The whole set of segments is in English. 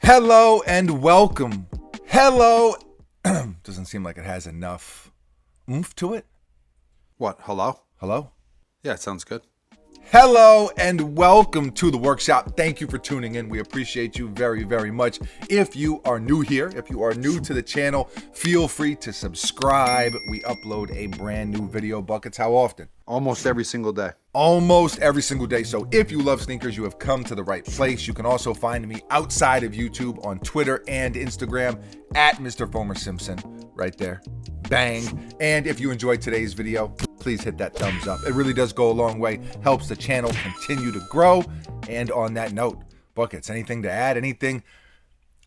Hello and welcome. Hello. Doesn't seem like it has enough oomph to it. What? Hello? Hello? Yeah, it sounds good. Hello and welcome to the workshop. Thank you for tuning in. We appreciate you very, very much. If you are new here, if you are new to the channel, feel free to subscribe. We upload a brand new video. Buckets, how often? Almost every single day. Almost every single day. So if you love sneakers, you have come to the right place. You can also find me outside of YouTube on Twitter and Instagram at Mr. Fomer Simpson, right there. Bang. And if you enjoyed today's video, please hit that thumbs up. It really does go a long way, helps the channel continue to grow. And on that note, Buckets, anything to add? Anything?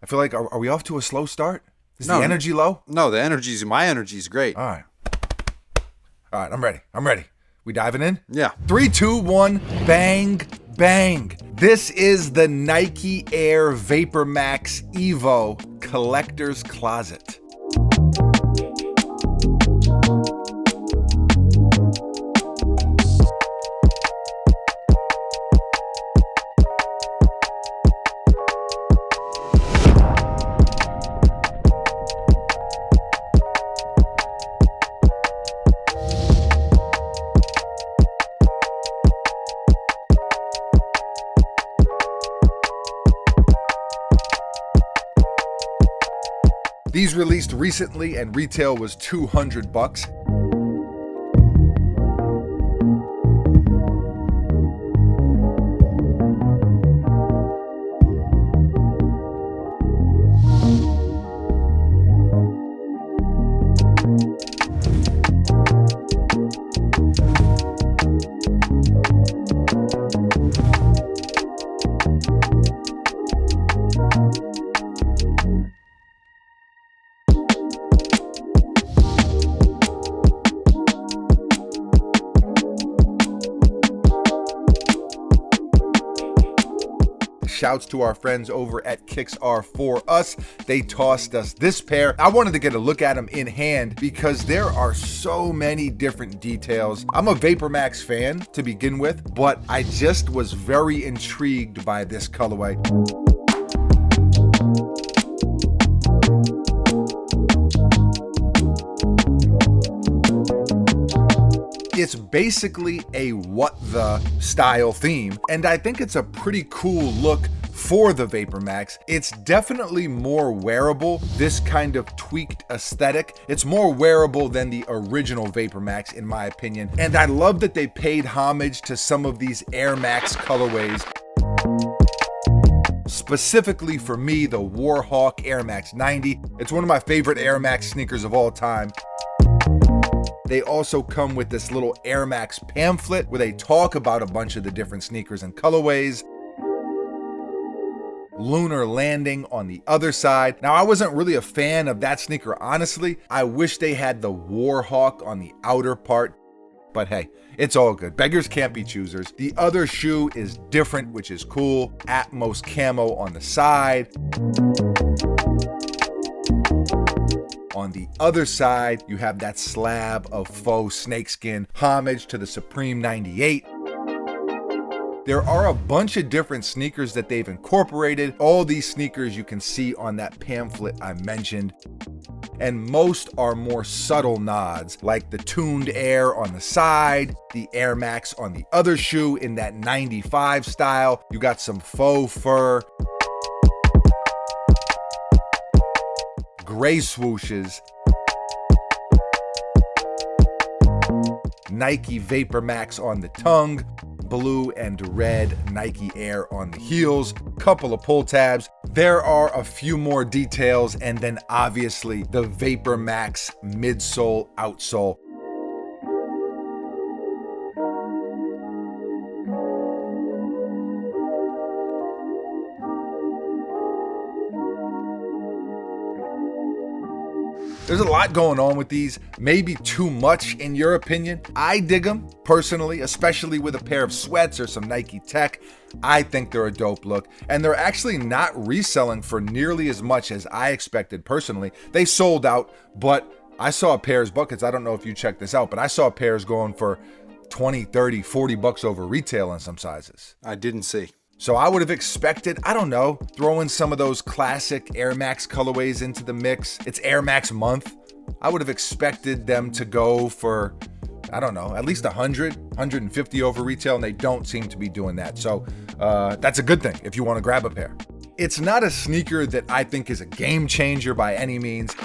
I feel like, are we off to a slow start? Is the energy low? No, my energy's great. All right, I'm ready. We diving in? Yeah. 3, 2, 1, bang, bang. This is the Nike Air Vapormax Evo Collector's Closet. These released recently and retail was $200. Shouts to our friends over at Kicks Are For Us. They tossed us this pair. I wanted to get a look at them in hand because there are so many different details. I'm a Vapormax fan to begin with, but I just was very intrigued by this colorway. It's basically a what the style theme, and I think it's a pretty cool look for the Vapormax. It's definitely more wearable, this kind of tweaked aesthetic. It's more wearable than the original Vapormax in my opinion, and I love that they paid homage to some of these Air Max colorways. Specifically for me, the Warhawk Air Max 90. It's one of my favorite Air Max sneakers of all time. They also come with this little Air Max pamphlet where they talk about a bunch of the different sneakers and colorways. Lunar Landing on the other side. Now, I wasn't really a fan of that sneaker, honestly. I wish they had the Warhawk on the outer part, but hey, it's all good. Beggars can't be choosers. The other shoe is different, which is cool. Atmos camo on the side. On the other side, you have that slab of faux snakeskin, homage to the Supreme 98. There are a bunch of different sneakers that they've incorporated. All these sneakers you can see on that pamphlet I mentioned. And most are more subtle nods, like the tuned Air on the side, the Air Max on the other shoe in that 95 style. You got some faux fur, gray swooshes, Nike Vapormax on the tongue, blue and red Nike Air on the heels, couple of pull tabs. There are a few more details, and then obviously the Vapormax midsole, outsole. There's a lot going on with these, maybe too much in your opinion. I dig them personally, especially with a pair of sweats or some Nike tech. I think they're a dope look, and they're actually not reselling for nearly as much as I expected personally. They sold out, but I saw pairs, Buckets, I don't know if you checked this out, but I saw pairs going for 20, 30, 40 bucks over retail in some sizes. I didn't see. So I would have expected, I don't know, throw in some of those classic Air Max colorways into the mix. It's Air Max month. I would have expected them to go for, I don't know, at least 100, 150 over retail, and they don't seem to be doing that. So that's a good thing if you want to grab a pair. It's not a sneaker that I think is a game changer by any means.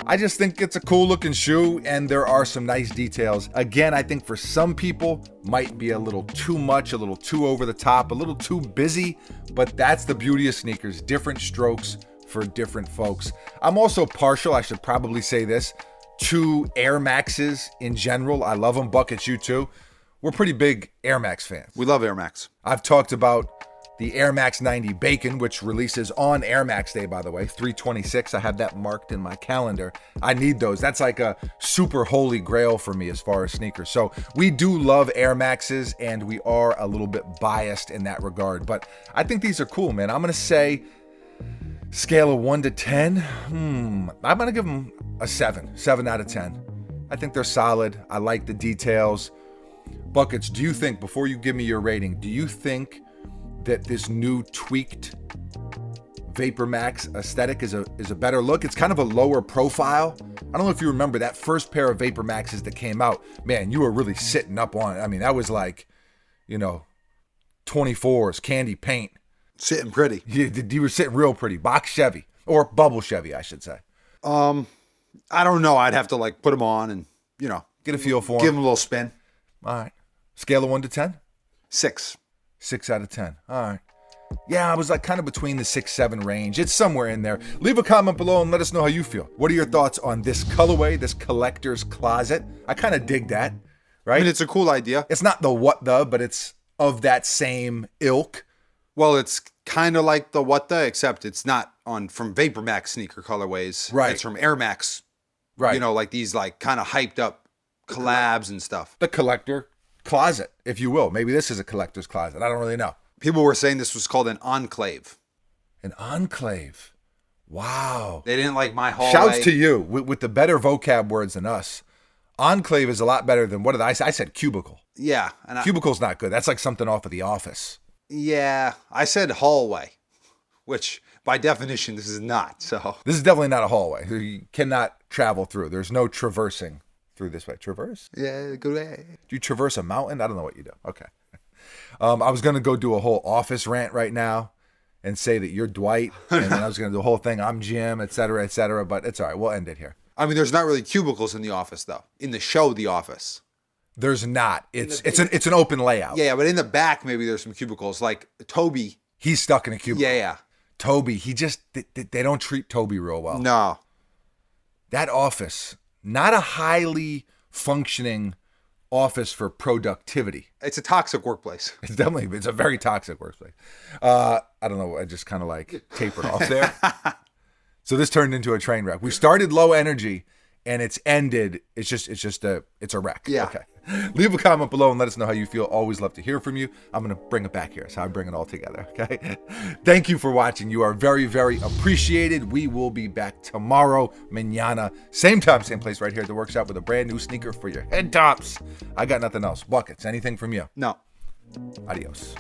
I just think it's a cool looking shoe and there are some nice details. Again, I think for some people might be a little too much, a little too over the top, a little too busy, but that's the beauty of sneakers, different strokes for different folks. I'm also partial, I should probably say this, to Air Maxes in general. I love them. Buckets, you too. We're pretty big Air Max fans. We love Air Max. I've talked about the Air Max 90 Bacon, which releases on Air Max Day, by the way, 3/26. I have that marked in my calendar. I need those. That's like a super holy grail for me as far as sneakers. So we do love Air Maxes, and we are a little bit biased in that regard. But I think these are cool, man. I'm going to say scale of 1 to 10. I'm going to give them a 7 out of 10. I think they're solid. I like the details. Buckets, do you think, before you give me your rating, do you think that this new tweaked Vapormax aesthetic is a better look? It's kind of a lower profile. I don't know if you remember that first pair of Vapormaxes that came out. Man, you were really sitting up on it. I mean, that was like, 24s, candy paint. Sitting pretty. You were sitting real pretty. Box Chevy, or bubble Chevy, I should say. I don't know. I'd have to put them on and, Get a feel for give them. them a little spin. All right. Scale of 1 to 10? 6. 6 out of 10. All right. Yeah, I was kind of between the 6-7 range. It's somewhere in there. Leave a comment below and let us know how you feel. What are your thoughts on this colorway, this collector's closet? I kind of dig that, right? I mean, it's a cool idea. It's not the but it's of that same ilk. Well, it's kind of like the except it's not from Vapormax sneaker colorways. Right. It's from Air Max. Right. Like these kind of hyped up collabs and stuff. The collector closet, if you will. Maybe this is a collector's closet. I don't really know. People were saying this was called an enclave. An enclave. Wow. They didn't like my hallway. Shouts to you with the better vocab words than us. Enclave is a lot better than, what did I say? I said cubicle. Yeah. Cubicle's not good. That's like something off of The Office. Yeah. I said hallway, which by definition this is not. So this is definitely not a hallway. You cannot travel through. There's no traversing through this way. Traverse? Yeah, go ahead. Do you traverse a mountain? I don't know what you do. Okay. I was going to go do a whole Office rant right now and say that you're Dwight. And then I was going to do the whole thing. I'm Jim, et cetera, but it's all right. We'll end it here. I mean, there's not really cubicles in The Office, though. In the show, The Office. There's not. It's an open layout. Yeah, but in the back, maybe there's some cubicles. Like Toby. He's stuck in a cubicle. Yeah. Toby, they don't treat Toby real well. No. That office, not a highly functioning office for productivity. It's a toxic workplace. It's a very toxic workplace. I don't know. I just kind of tapered off there. So this turned into a train wreck. We started low energy and it's ended. It's a wreck. Yeah. Okay. Leave a comment below and let us know how you feel. Always love to hear from you. I'm going to bring it back here. That's how I bring it all together. Okay. Thank you for watching. You are very, very appreciated. We will be back tomorrow, mañana. Same time, same place right here at the workshop with a brand new sneaker for your head tops. I got nothing else. Buckets, anything from you? No. Adios.